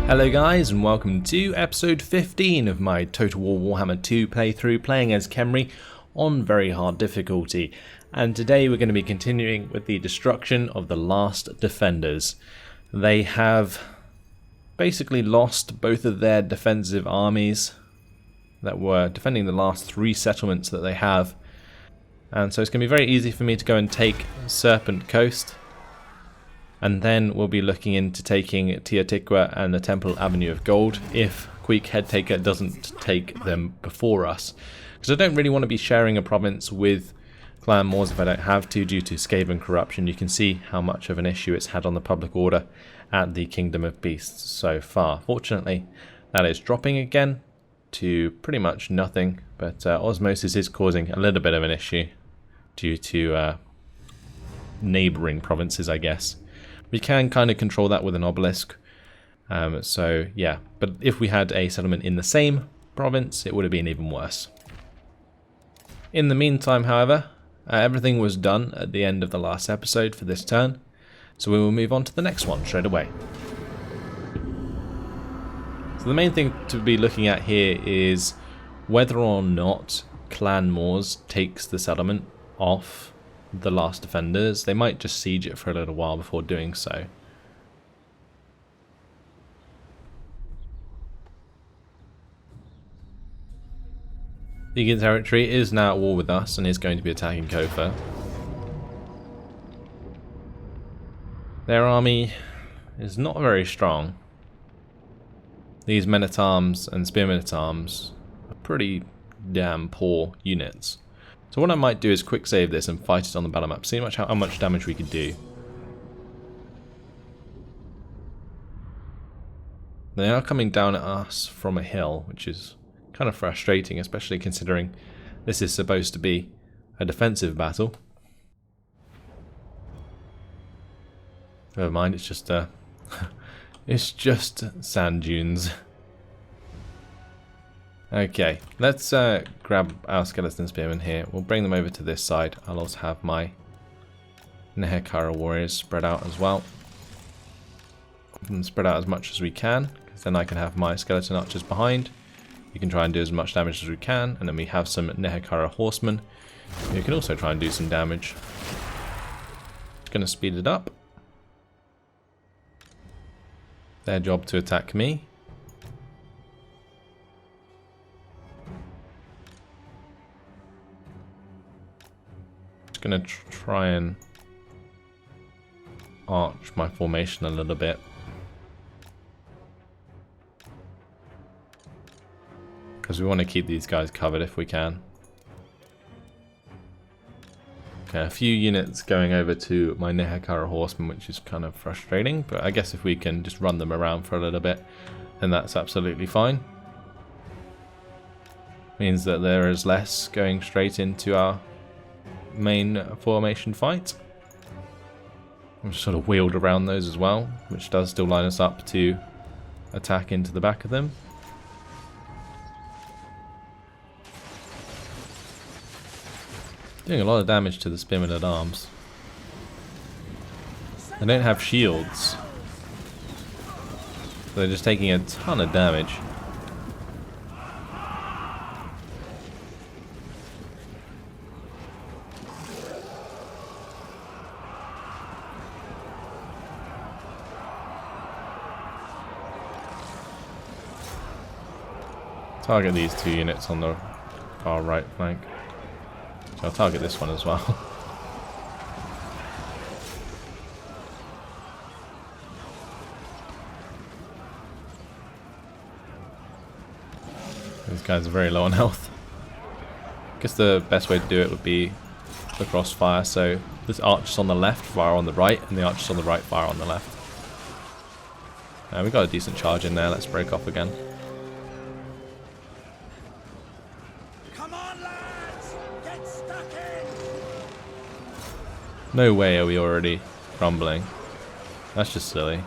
Hello guys, and welcome to episode 15 of my Total War Warhammer 2 playthrough, playing as Khemri on very hard difficulty. And today we're going to be continuing with the destruction of the last defenders. They have basically lost both of their defensive armies that were defending the last 3 settlements that they have. And so it's going to be very easy for me to go and take Serpent Coast. And then we'll be looking into taking Teotihuacan and the Temple Avenue of Gold if Queek Headtaker doesn't take them before us. Because I don't really want to be sharing a province with Clan Moors if I don't have to, due to Skaven corruption. You can see how much of an issue it's had on the public order at the Kingdom of Beasts so far. Fortunately, that is dropping again to pretty much nothing, but osmosis is causing a little bit of an issue due to neighbouring provinces, I guess. We can kind of control that with an obelisk, so yeah, but if we had a settlement in the same province, it would have been even worse. In the meantime, however, everything was done at the end of the last episode for this turn, so we will move on to the next one straight away. So the main thing to be looking at here is whether or not Clan Moors takes the settlement off the last defenders. They might just siege it for a little while before doing so. The Egon territory is now at war with us and is going to be attacking Kofa. Their army is not very strong. These men-at-arms and spearmen-at-arms are pretty damn poor units. So what I might do is quick save this and fight it on the battle map, see how much damage we could do. They are coming down at us from a hill, which is kind of frustrating, especially considering this is supposed to be a defensive battle. Never mind, it's just it's just sand dunes. Okay, let's grab our skeleton spearmen here. We'll bring them over to this side. I'll also have my Nehekara warriors spread out as well. And spread out as much as we can, because then I can have my skeleton archers behind. We can try and do as much damage as we can, and then we have some Nehekara horsemen who can also try and do some damage. Just going to speed it up. Their job to attack me. Going to try and arch my formation a little bit, because we want to keep these guys covered if we can. Okay, a few units going over to my Nehekara horsemen, which is kind of frustrating, but I guess if we can just run them around for a little bit, then that's absolutely fine. Means that there is less going straight into our main formation fight. I'm just sort of wheeled around those as well, which does still line us up to attack into the back of them. Doing a lot of damage to the spearmen at arms. They don't have shields, so they're just taking a ton of damage. Target these 2 units on the far right flank. So I'll target this one as well. These guys are very low on health. I guess the best way to do it would be the crossfire, so this archers on the left fire on the right, and the archers on the right fire on the left. We got a decent charge in there, let's break off again. No way are we already crumbling. That's just silly.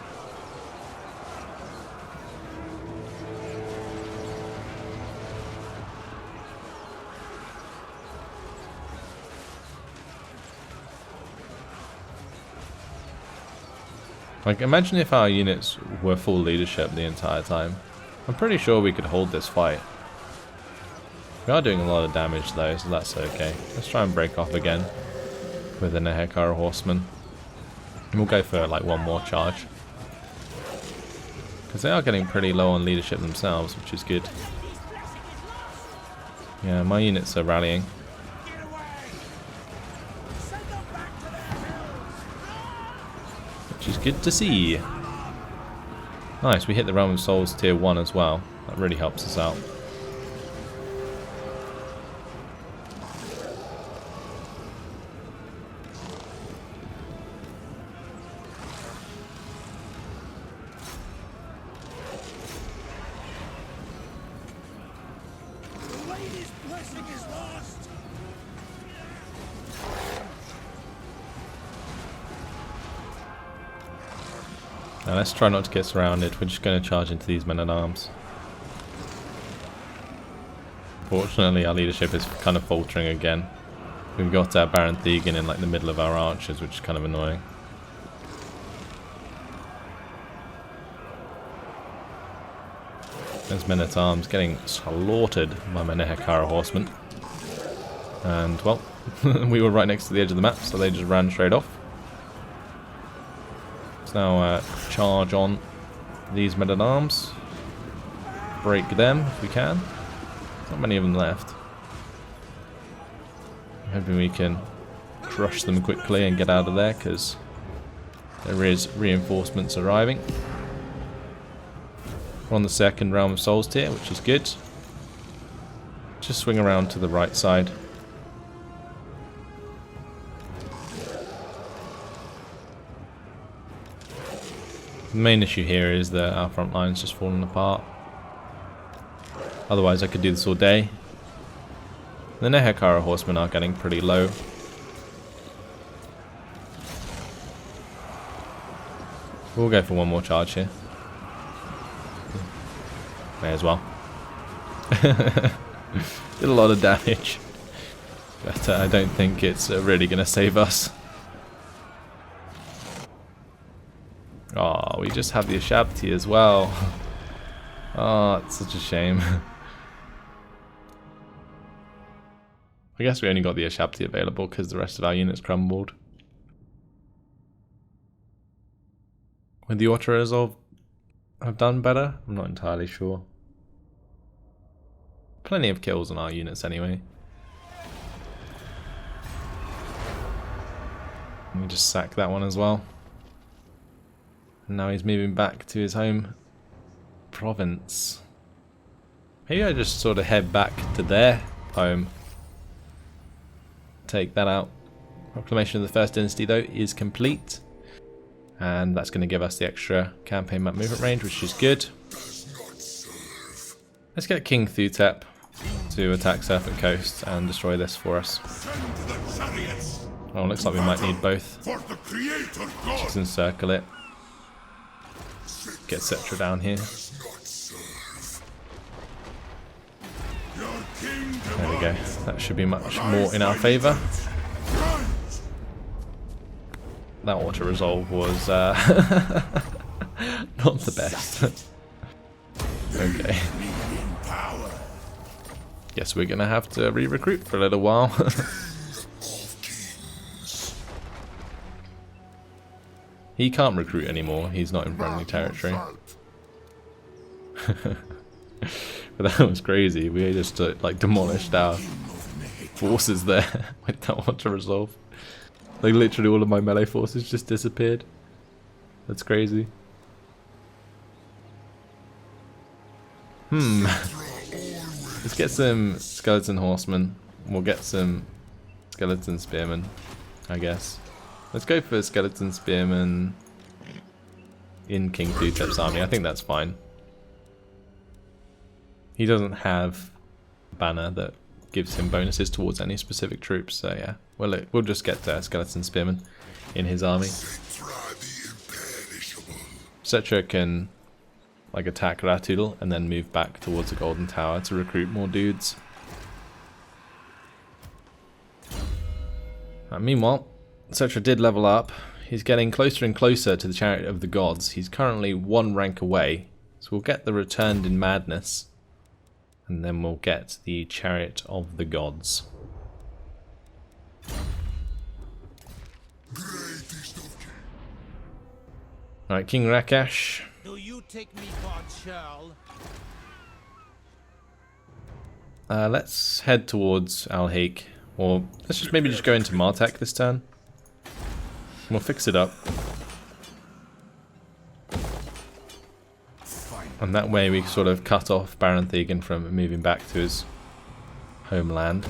Like, imagine if our units were full leadership the entire time. I'm pretty sure we could hold this fight. We are doing a lot of damage though, so that's okay. Let's try and break off again with the Nehekara Horsemen. And we'll go for like one more charge. Because they are getting pretty low on leadership themselves, which is good. Yeah, my units are rallying. Which is good to see. Nice, we hit the Realm of Souls tier 1 as well. That really helps us out. Now let's try not to get surrounded. We're just going to charge into these men-at-arms. Fortunately, our leadership is kind of faltering again. We've got our Baron Thegan in like the middle of our archers, which is kind of annoying. There's men-at-arms getting slaughtered by my Nehekara horsemen. And, well, we were right next to the edge of the map, so they just ran straight off. Let's now charge on these men-at-arms. Break them if we can. Not many of them left. I'm hoping we can crush them quickly and get out of there, because there is reinforcements arriving. We're on the second Realm of Souls tier, which is good. Just swing around to the right side. The main issue here is that our front line's just falling apart. Otherwise I could do this all day. The Nehekara horsemen are getting pretty low. We'll go for one more charge here. May as well. Did a lot of damage. But I don't think it's really going to save us. Oh, we just have the Ashabti as well. Oh, it's such a shame. I guess we only got the Ashabti available because the rest of our units crumbled. Would the auto-resolve have done better? I'm not entirely sure. Plenty of kills on our units anyway. Let me just sack that one as well. And now he's moving back to his home province. Maybe I just sort of head back to their home. Take that out. Proclamation of the First Dynasty though is complete. And that's going to give us the extra campaign map movement range, which is good. Let's get King Thutep to attack Serpent Coast and destroy this for us. Oh, looks like we might need both. Just encircle it. Get Settra down here. There we go. That should be much more in our favour. That auto-resolve was not the best. Okay. Guess we're going to have to re-recruit for a little while. He can't recruit anymore, he's not in friendly territory. But that was crazy, we just like demolished our forces there with that auto-resolve. Like literally all of my melee forces just disappeared. That's crazy. Let's get some skeleton horsemen. We'll get some skeleton spearmen, I guess. Let's go for skeleton spearmen in King Thutep's army. I think that's fine. He doesn't have a banner that gives him bonuses towards any specific troops, so yeah. Well, look, we'll just get skeleton spearmen in his army. Settra can like attack Ratudel and then move back towards the Golden Tower to recruit more dudes. Meanwhile, Settra did level up he's getting closer and closer to the Chariot of the Gods. He's currently 1 rank away. So we'll get the Returned in Madness. And then we'll get the Chariot of the Gods. Alright, King Rakesh. Do you take me for a churl? Let's head towards Al-Haik. Or let's just maybe just go into Martek this turn. We'll fix it up. And that way we sort of cut off Baron Thegan from moving back to his homeland.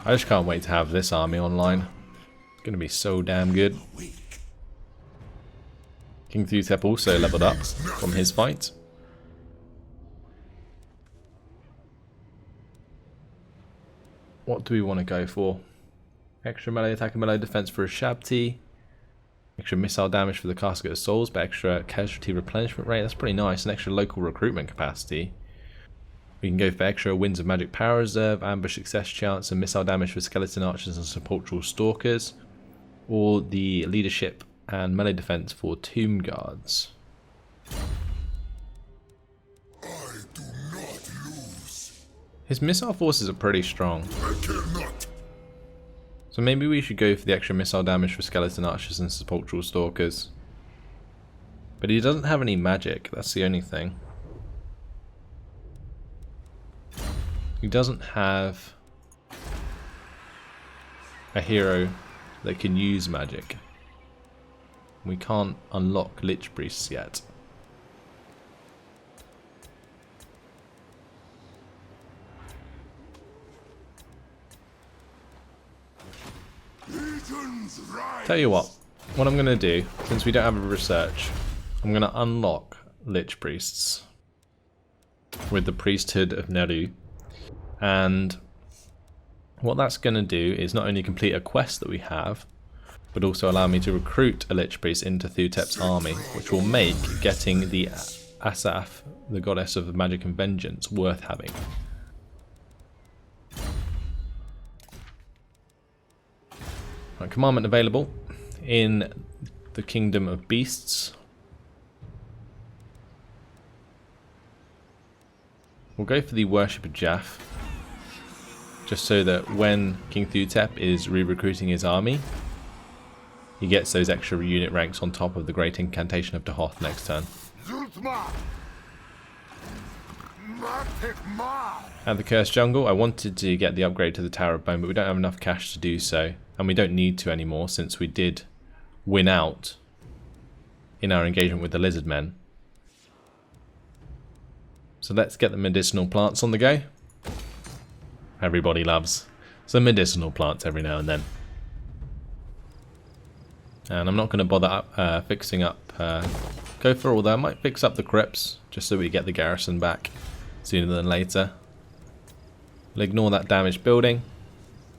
I just can't wait to have this army online. It's going to be so damn good. King Thutep also leveled up from his fight. What do we want to go for? Extra melee attack and melee defense for a Shabti. Extra missile damage for the Casket of Souls, but extra casualty replenishment rate. That's pretty nice. An extra local recruitment capacity. We can go for extra Winds of Magic Power Reserve, ambush success chance, and missile damage for skeleton archers and sepulchral stalkers. Or the leadership and melee defense for tomb guards. I do not lose. His missile forces are pretty strong. I cannot. So maybe we should go for the extra missile damage for skeleton archers and sepulchral stalkers. But he doesn't have any magic, that's the only thing. He doesn't have a hero that can use magic. We can't unlock Lich Priests yet. Tell you what I'm going to do, since we don't have a research, I'm going to unlock Lich Priests with the Priesthood of Neru. And what that's going to do is not only complete a quest that we have, but also allow me to recruit a Lich Priest into Thutep's army, which will make getting the Asaph, the goddess of magic and vengeance, worth having. Right, commandment available in the Kingdom of Beasts. We'll go for the Worship of Jaff, just so that when King Thutep is re-recruiting his army, he gets those extra unit ranks on top of the Great Incantation of Dahoth next turn. At the Cursed Jungle, I wanted to get the upgrade to the Tower of Bone, but we don't have enough cash to do so, and we don't need to anymore since we did win out in our engagement with the Lizard Men. So let's get the medicinal plants on the go. Everybody loves some medicinal plants every now and then. And I'm not going to bother fixing up Gopher, although I might fix up the crypts just so we get the garrison back sooner than later. We'll ignore that damaged building.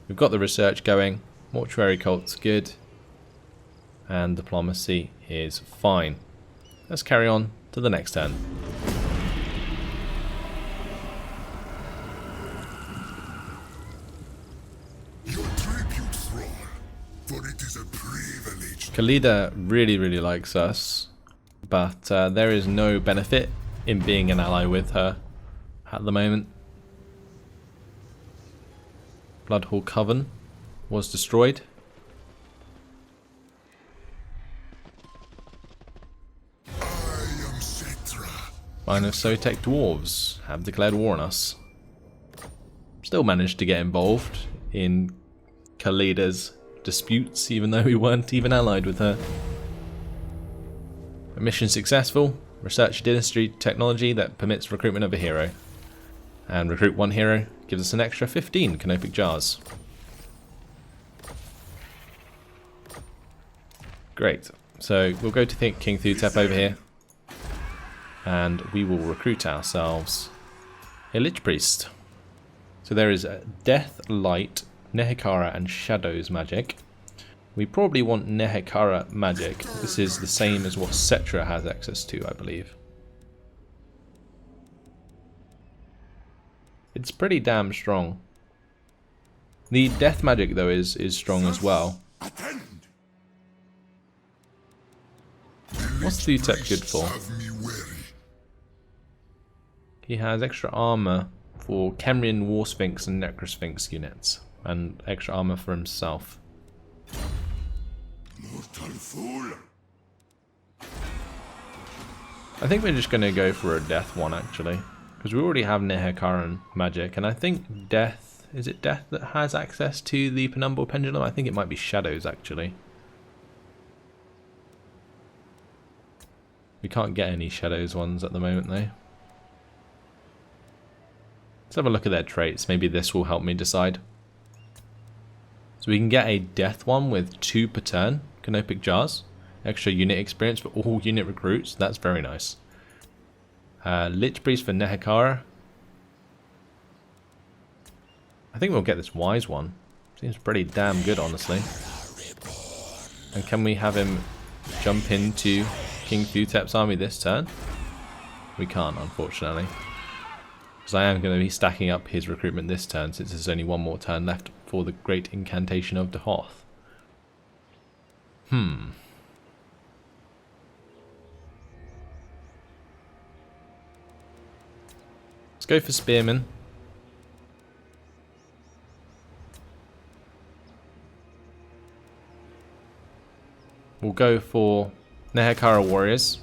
We've got the research going. Mortuary cult's good. And diplomacy is fine. Let's carry on to the next turn. Your tribute, thrall, for it is a privilege. Khalida really likes us, but there is no benefit in being an ally with her at the moment. Bloodhall Coven was destroyed. I am Settra. Line of Sotek dwarves have declared war on us. Still managed to get involved in Khalida's disputes, even though we weren't even allied with her. A mission successful. Research dynasty technology that permits recruitment of a hero. And recruit one hero gives us an extra 15 canopic jars. Great. So we'll go to King Thutep over here. And we will recruit ourselves a Lich Priest. So there is Death, Light, Nehekara and Shadows magic. We probably want Nehekara magic. This is the same as what Settra has access to, I believe. It's pretty damn strong. The death magic though is strong as well. Attend. What's Thutep good for? Have me wary. He has extra armor for Khemrian War Sphinx and Necrosphinx units, and extra armor for himself. Mortal fool. I think we're just going to go for a death one actually, because we already have Nehekaran magic, and I think death, is it death that has access to the Penumbral Pendulum? I think it might be shadows actually. We can't get any shadows ones at the moment though. Let's have a look at their traits, maybe this will help me decide. So we can get a death one with 2 per turn, Canopic Jars. Extra unit experience for all unit recruits, that's very nice. Lich Priest for Nehekara. I think we'll get this Wise one. Seems pretty damn good, honestly. And can we have him jump into King Thutep's army this turn? We can't, unfortunately. Because I am going to be stacking up his recruitment this turn, since there's only one more turn left for the Great Incantation of the Hoth. Let's go for Spearman. We'll go for Nehekara Warriors.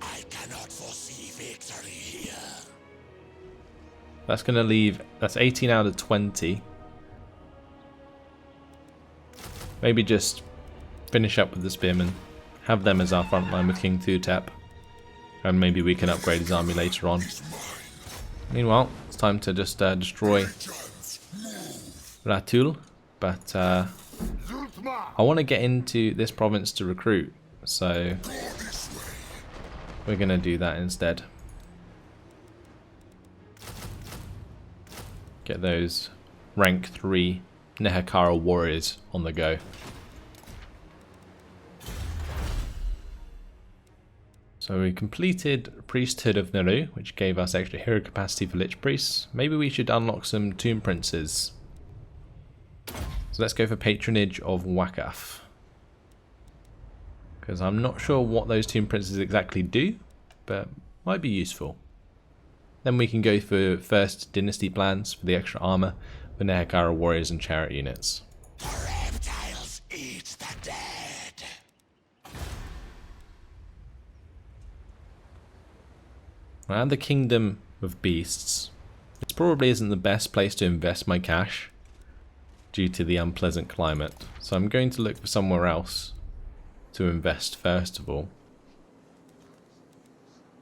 I cannot foresee victory here. That's going to leave, that's 18 out of 20. Maybe just finish up with the Spearmen. Have them as our front line with King Thutep. And maybe we can upgrade his army later on. Meanwhile, it's time to just destroy Ratul. But I want to get into this province to recruit. So we're going to do that instead. Get those rank 3 Nehekara warriors on the go. So we completed Priesthood of Naru, which gave us extra hero capacity for Lich Priests. Maybe we should unlock some Tomb Princes. So let's go for Patronage of Wakaf. Because I'm not sure what those Tomb Princes exactly do, but might be useful. Then we can go for First Dynasty plans for the extra armor for Nehekara warriors and chariot units. The reptiles eat the dead. And the Kingdom of Beasts. This probably isn't the best place to invest my cash due to the unpleasant climate. So I'm going to look for somewhere else to invest first of all.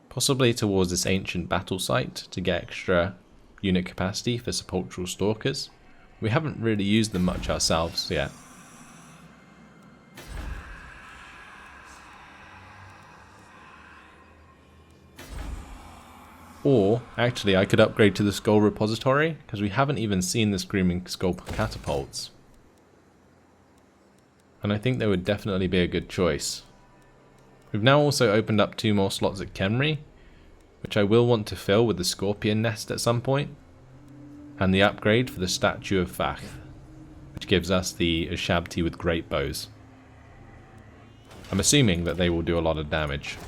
Possibly towards this ancient battle site to get extra unit capacity for Sepulchral Stalkers. We haven't really used them much ourselves yet. Or, actually, I could upgrade to the Skull Repository, because we haven't even seen the Screaming Skull catapults. And I think they would definitely be a good choice. We've now also opened up 2 more slots at Khemri, which I will want to fill with the Scorpion Nest at some point, and the upgrade for the Statue of Fath, which gives us the Ushabti with great bows. I'm assuming that they will do a lot of damage.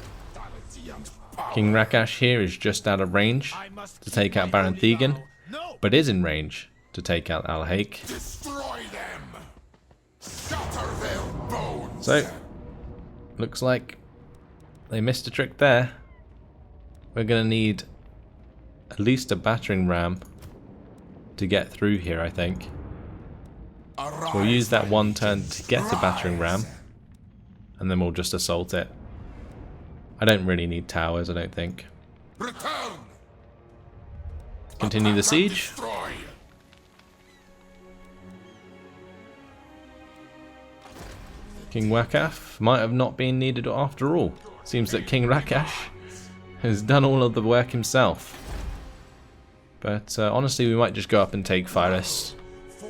King Rakash here is just out of range to take out Baron Thegan, but is in range to take out Al-Haik. Destroy them. Shatter their bones. So, looks like they missed a trick there. We're going to need at least a battering ram to get through here, I think. So we'll use that one turn to get a battering ram, and then we'll just assault it. I don't really need towers, I don't think. Return. Continue the siege. Destroy. King Wakaf might have not been needed after all. Seems that King Rakash has done all of the work himself. But honestly, we might just go up and take Phyros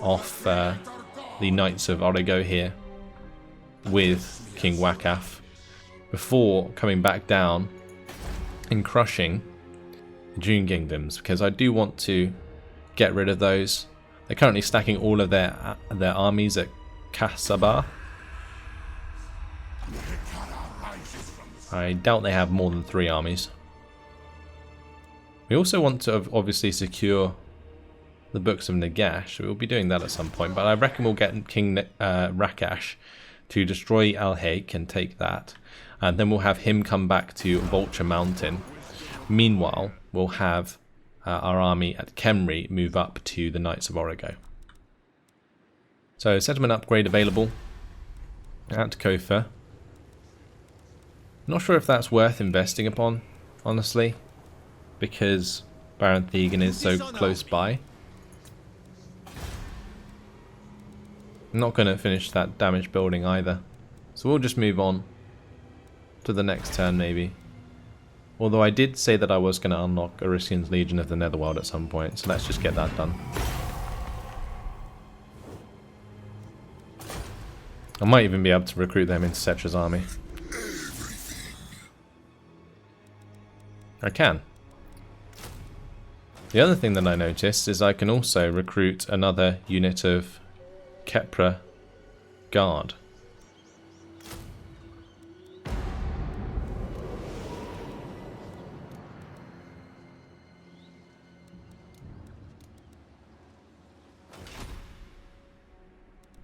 off the Knights of Origo here with King Wakaf before coming back down and crushing June Kingdoms, because I do want to get rid of those. They're currently stacking all of their armies at Kasaba. I doubt they have more than 3 armies. We also want to obviously secure the Books of Nagash. We'll be doing that at some point, but I reckon we'll get King Rakash to destroy Al-Haik and take that. And then we'll have him come back to Vulture Mountain. Meanwhile, we'll have our army at Khemri move up to the Knights of Origo. So, settlement upgrade available at Kofa. Not sure if that's worth investing upon, honestly, because Baron Thegan is so close by. I'm not going to finish that damaged building either, so we'll just move on to the next turn maybe. Although I did say that I was going to unlock Orisian's Legion of the Netherworld at some point, so let's just get that done. I might even be able to recruit them into Settra's army. I can. The other thing that I noticed is I can also recruit another unit of Kepra Guard.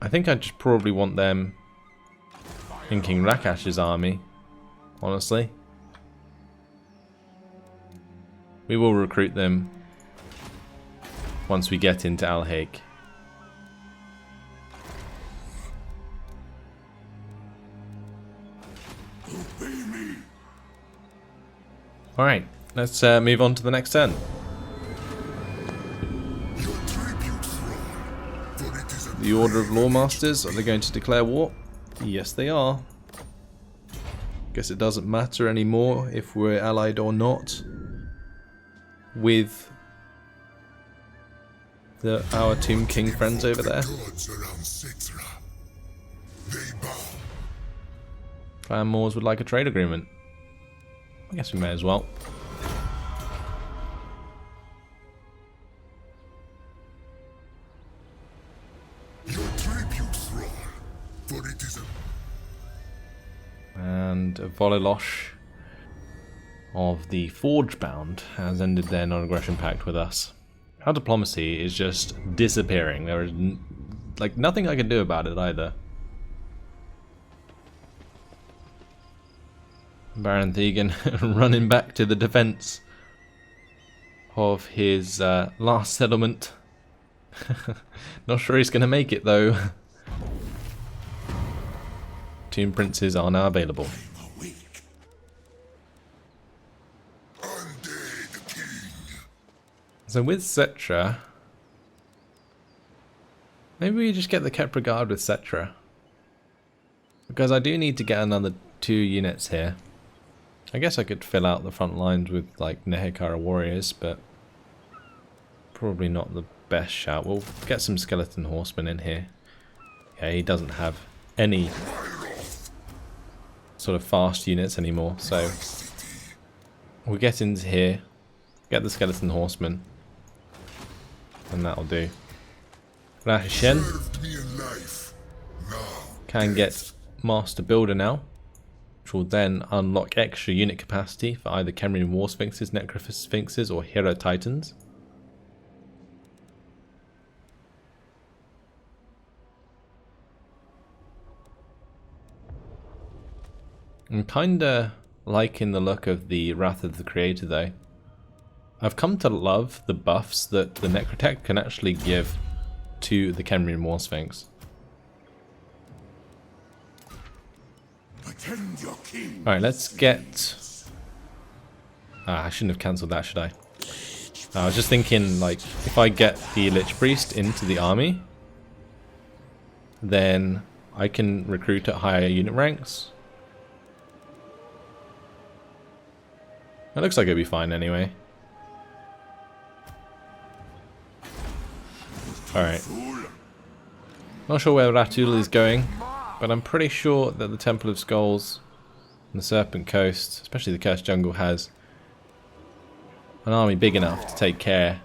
I think I just probably want them in King Rakash's army, honestly. We will recruit them once we get into Al-Haik. Alright, let's move on to the next turn. The Order of Lawmasters, are they going to declare war? Yes, they are. Guess it doesn't matter anymore if we're allied or not with our Tomb King friends over there. Clan Moors would like a trade agreement. I guess we may as well. And Volilosh of the Forgebound has ended their non-aggression pact with us. Our diplomacy is just disappearing. There is like nothing I can do about it either. Baron Thegan running back to the defense of his last settlement. Not sure he's going to make it though. Tomb Princes are now available. So with Settra, maybe we just get the Kepra Guard with Settra, because I do need to get another 2 units here. I guess I could fill out the front lines with like Nehekara warriors, but probably not the best shout. We'll get some skeleton horsemen in here. Yeah, he doesn't have any sort of fast units anymore, so we'll get into here, get the skeleton horsemen, and that'll do. Rashen can get Master Builder now, which will then unlock extra unit capacity for either Khemri War Sphinxes, Necrophis Sphinxes, or Hero Titans. I'm kinda liking the look of the Wrath of the Creator though. I've come to love the buffs that the Necrotech can actually give to the Khemri War Sphinx. Alright, let's get... I shouldn't have cancelled that, should I? I was just thinking, like, if I get the Lich Priest into the army, then I can recruit at higher unit ranks. It looks like it'll be fine anyway. Alright. Not sure where Ratul is going, but I'm pretty sure that the Temple of Skulls and the Serpent Coast, especially the Cursed Jungle, has an army big enough to take care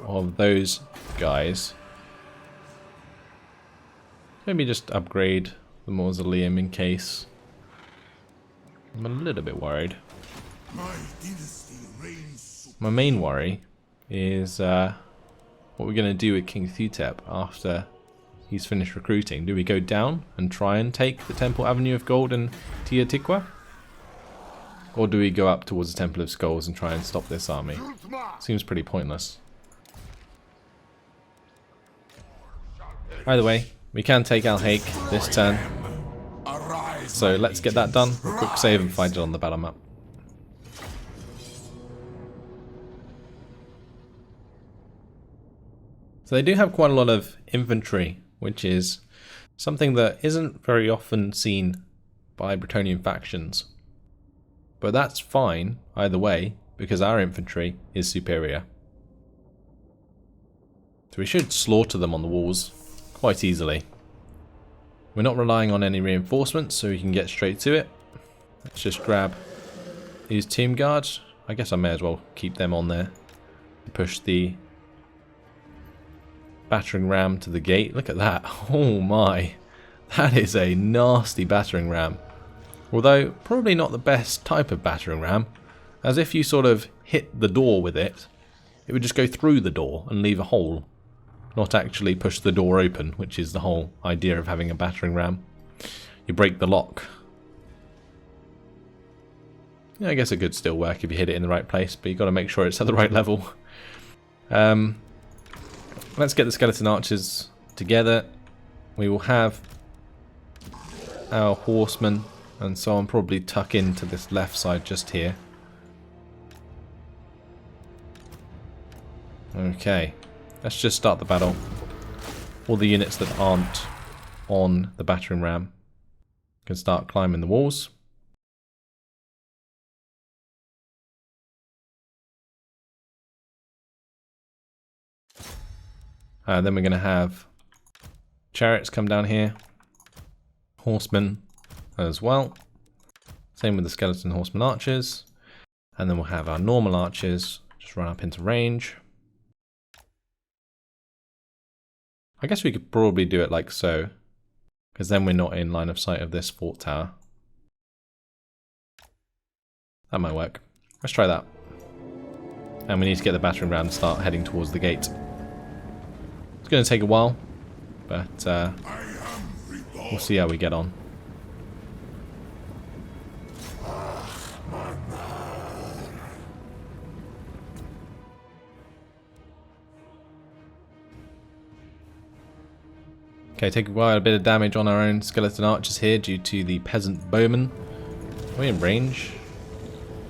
of those guys. Maybe just upgrade the mausoleum in case. I'm a little bit worried. My main worry is what we're going to do with King Thutep after he's finished recruiting. Do we go down and try and take the Temple Avenue of Gold and Teotihuacan? Or do we go up towards the Temple of Skulls and try and stop this army? Seems pretty pointless. Either way, we can take Al-Haik this turn. So let's get that done. Quick save and find it on the battle map. So they do have quite a lot of infantry, which is something that isn't very often seen by Bretonnian factions. But that's fine either way, because our infantry is superior. So we should slaughter them on the walls quite easily. We're not relying on any reinforcements, so we can get straight to it. Let's just grab these tomb guards. I guess I may as well keep them on there. Push the battering ram to the gate. Look at that. Oh my. That is a nasty battering ram. Although, probably not the best type of battering ram, as if you sort of hit the door with it, it would just go through the door and leave a hole. Not actually push the door open, which is the whole idea of having a battering ram. You break the lock. Yeah, I guess it could still work if you hit it in the right place, but you've got to make sure it's at the right level. Let's get the skeleton archers together. We will have our horsemen and so on probably tuck into this left side just here. Okay. Let's just start the battle. All the units that aren't on the battering ram can start climbing the walls. Then we're going to have chariots come down here. Horsemen as well. Same with the skeleton horsemen archers. And then we'll have our normal archers just run up into range. I guess we could probably do it like so, because then we're not in line of sight of this fort tower. That might work. Let's try that. And we need to get the battering ram to start heading towards the gate. It's going to take a while, but we'll see how we get on. Okay, taking quite a bit of damage on our own skeleton archers here due to the peasant bowmen. Are we in range?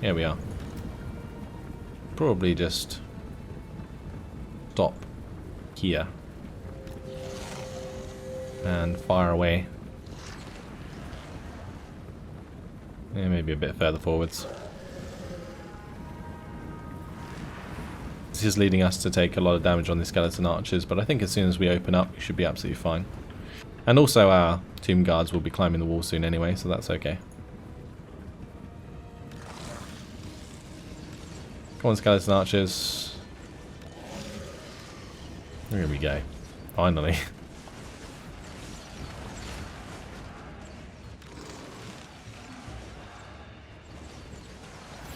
Yeah, we are. Probably just stop here and fire away. Yeah, maybe a bit further forwards. This is leading us to take a lot of damage on the skeleton archers, but I think as soon as we open up, we should be absolutely fine. And also our tomb guards will be climbing the wall soon anyway, so that's okay. Come on, skeleton archers. Here we go. Finally.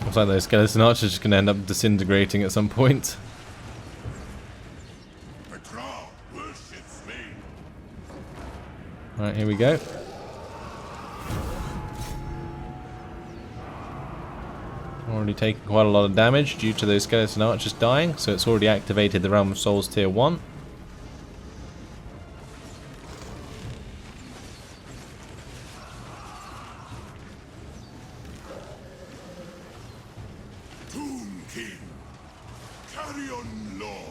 Looks like those skeleton archers are just going to end up disintegrating at some point. Alright, here we go. Already taken quite a lot of damage due to those skeleton archers dying, so it's already activated the Realm of Souls tier 1. Tomb King, carry on, Lord.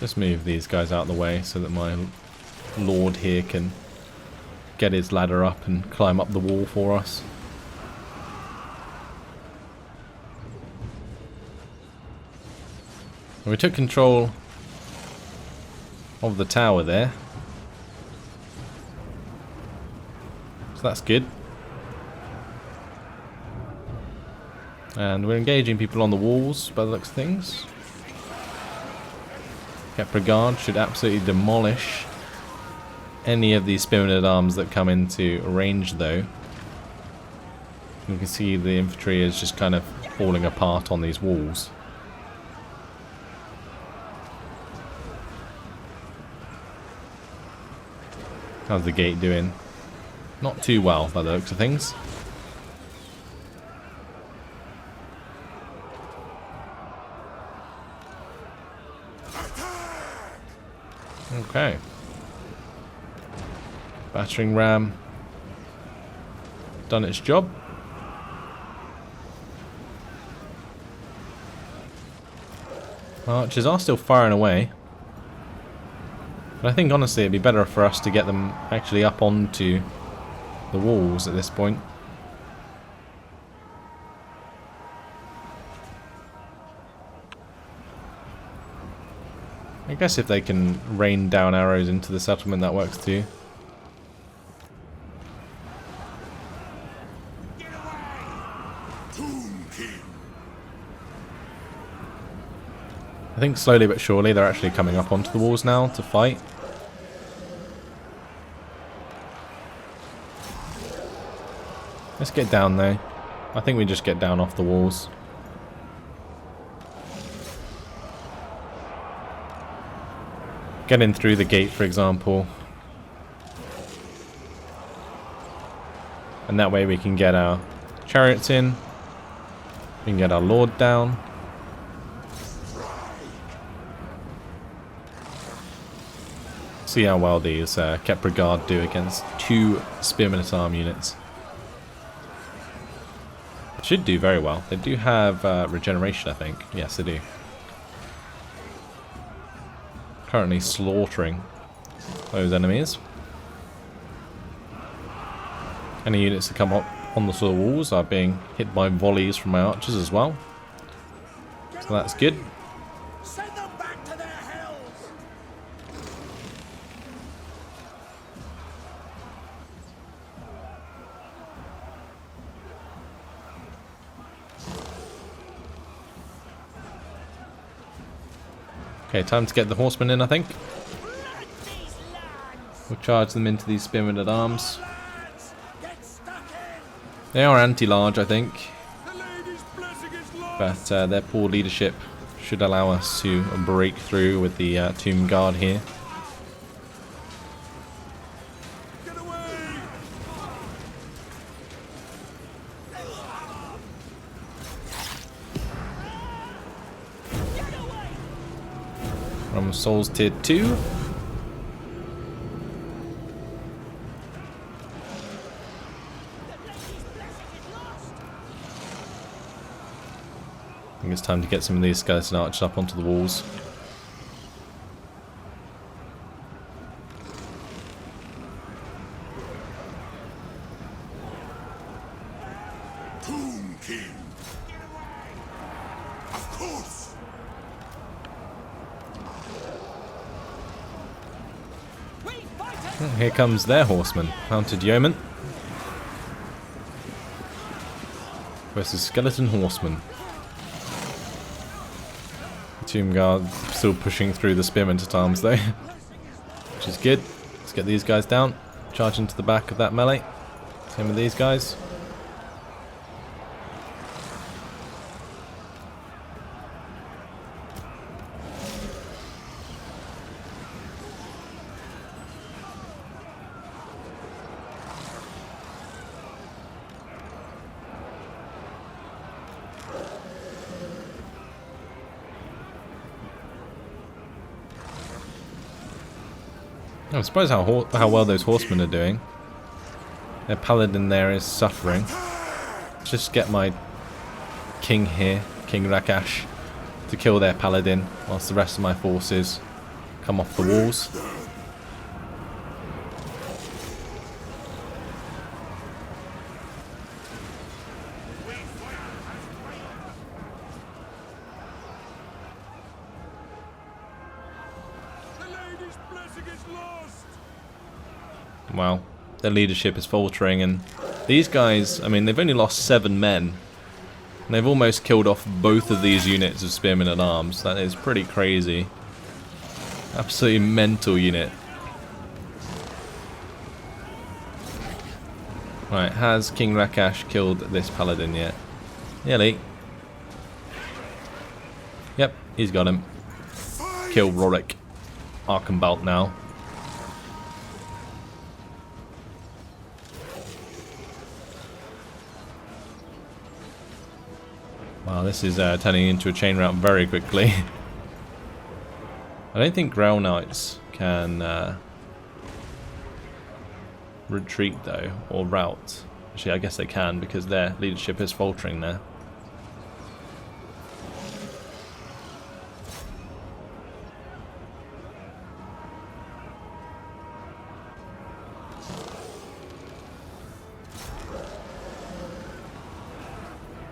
Let's move these guys out of the way so that my lord here can get his ladder up and climb up the wall for us. And we took control of the tower there, so that's good. And we're engaging people on the walls by the looks of things. Khemri Guard should absolutely demolish any of these spearmen at arms that come into range, though. You can see the infantry is just kind of falling apart on these walls. How's the gate doing? Not too well by the looks of things. Okay. Battering ram. Done its job. Archers are still firing away. But I think honestly it'd be better for us to get them actually up onto the walls at this point. I guess if they can rain down arrows into the settlement, that works too. I think slowly but surely they're actually coming up onto the walls now to fight. Let's get down though. I think we just get down off the walls. Get in through the gate, for example. And that way we can get our chariots in. We can get our lord down. See how well these Khemri Guard do against 2 spearmen at arm units. It should do very well. They do have regeneration, I think. Yes, they do. Currently slaughtering those enemies. Any units that come up on the sort of walls are being hit by volleys from my archers as well. So that's good. Send them back to their hells. Okay, time to get the horsemen in, I think. We'll charge them into these spearmen at arms. They are anti-large, I think. But their poor leadership should allow us to break through with the Tomb Guard here. From Souls tier 2. I think it's time to get some of these skeleton archers up onto the walls. Tomb King. Of course. Here comes their horseman, mounted yeoman. Versus skeleton horseman. Tomb Guard still pushing through the spearmen at arms though, which is good. Let's get these guys down. Charge into the back of that melee. Same with these guys. I'm surprised how well those horsemen are doing. Their paladin there is suffering. Let's just get my king here, King Rakash, to kill their paladin, whilst the rest of my forces come off the walls. Well, their leadership is faltering, and these guys, I mean, they've only lost 7 men, And they've almost killed off both of these units of spearmen at arms. That is pretty crazy. Absolutely mental unit. Right, has King Rakash killed this paladin yet? Nearly. Yep, he's got him. Kill Rorik Archenbolt now. Wow, this is turning into a chain rout very quickly. I don't think Grail Knights can retreat though, or rout. Actually, I guess they can because their leadership is faltering there.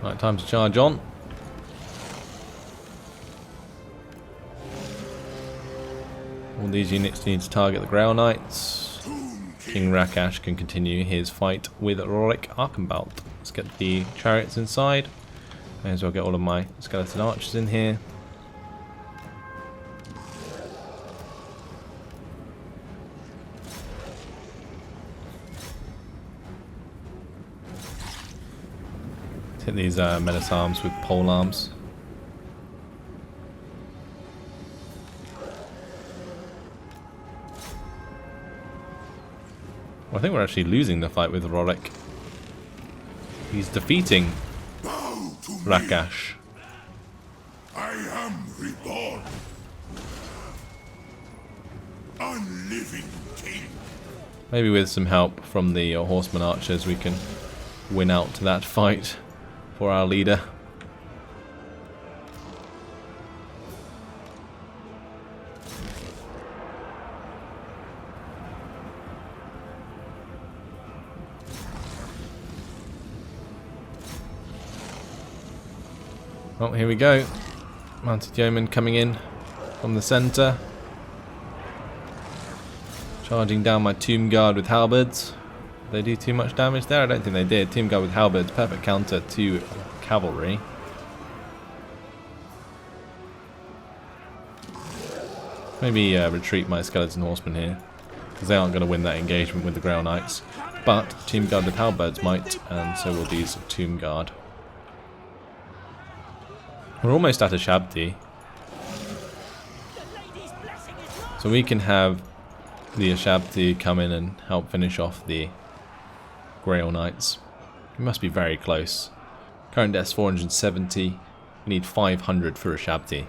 Right, time to charge on. All these units need to target the Grail Knights. King Rakash can continue his fight with Rorik Archenbolt. Let's get the chariots inside. May as well get all of my skeleton archers in here. Hit these menace arms with pole arms. Well, I think we're actually losing the fight with Rorik. He's defeating Rakash. I am reborn. A living king. Maybe with some help from the horseman archers we can win out to that fight for our leader. Oh, here we go. Mounted yeomen coming in from the centre. Charging down my Tomb Guard with halberds. Did they do too much damage there? I don't think they did. Tomb Guard with halberds, perfect counter to cavalry. Maybe retreat my skeleton horsemen here, because they aren't going to win that engagement with the Grail Knights. But Tomb Guard with halberds might, and so will these Tomb Guard. We're almost at a Shabti, so we can have the Shabti come in and help finish off the Grail Knights. We must be very close. Current deaths 470. We need 500 for a Shabti.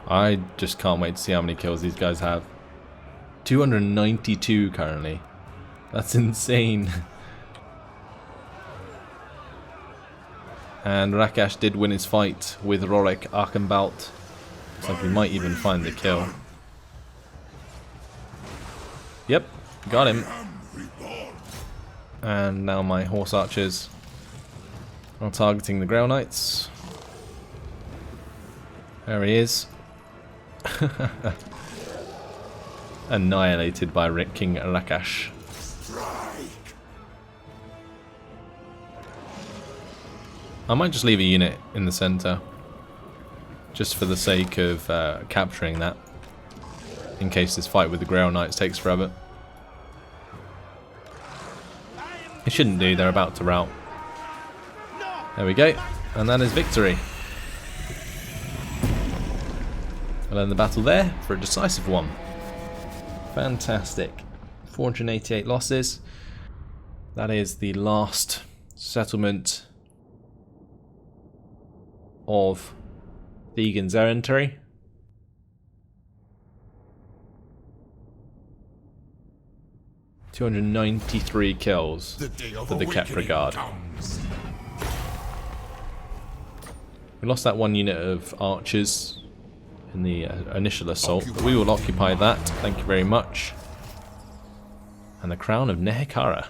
I just can't wait to see how many kills these guys have. 292 currently. That's insane. And Rakash did win his fight with Rorik Archenbolt. Looks like we might even find the kill. Yep, got him. And now my horse archers are targeting the Grail Knights. There he is. Annihilated by King Rakash. I might just leave a unit in the centre, just for the sake of capturing that, in case this fight with the Grail Knights takes forever. It shouldn't do, they're about to rout. There we go, and that is victory. We'll end the battle there for a decisive one. Fantastic. 488 losses. That is the last settlement of the Egon's errantry. $293 kills for the Khemri Guard. We lost that one unit of archers in the initial assault, but we will occupy that. Thank you very much. And the crown of Nehekara.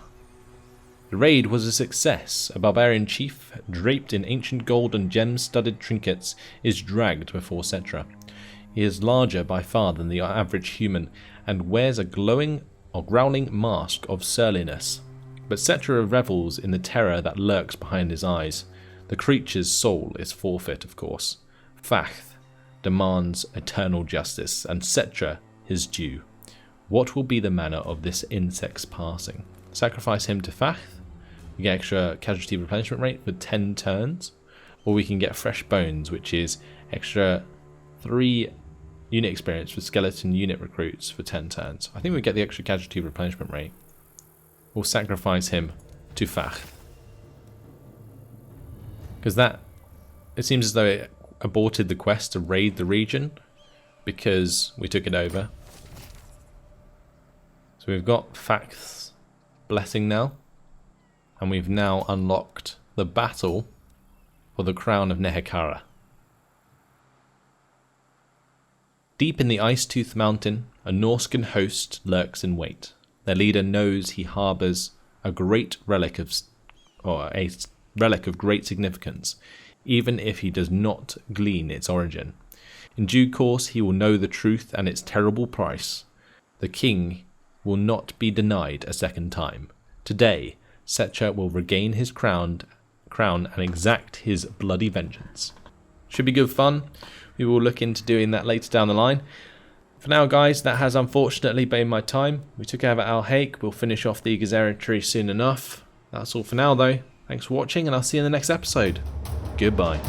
The raid was a success. A barbarian chief, draped in ancient gold and gem-studded trinkets, is dragged before Settra. He is larger by far than the average human and wears a glowing or growling mask of surliness. But Settra revels in the terror that lurks behind his eyes. The creature's soul is forfeit, of course. Facht demands eternal justice, and Settra his due. What will be the manner of this insect's passing? Sacrifice him to Facht. We get extra casualty replenishment rate for 10 turns. Or we can get fresh bones, which is extra 3 unit experience for skeleton unit recruits for 10 turns. I think we get the extra casualty replenishment rate. We'll sacrifice him to Facht. Because it seems as though it aborted the quest to raid the region because we took it over. So we've got Facht's blessing now. And we've now unlocked the battle for the crown of Nehekara. Deep in the Ice-Tooth Mountain, a Norscan host lurks in wait. Their leader knows he harbours a relic of great significance, even if he does not glean its origin. In due course he will know the truth and its terrible price. The king will not be denied a second time. Today, Settra will regain his crown and exact his bloody vengeance. Should be good fun. We will look into doing that later down the line. For now, guys, that has unfortunately been my time. We took over Al Haik. We'll finish off the Gazeritree soon enough. That's all for now, though. Thanks for watching, and I'll see you in the next episode. Goodbye.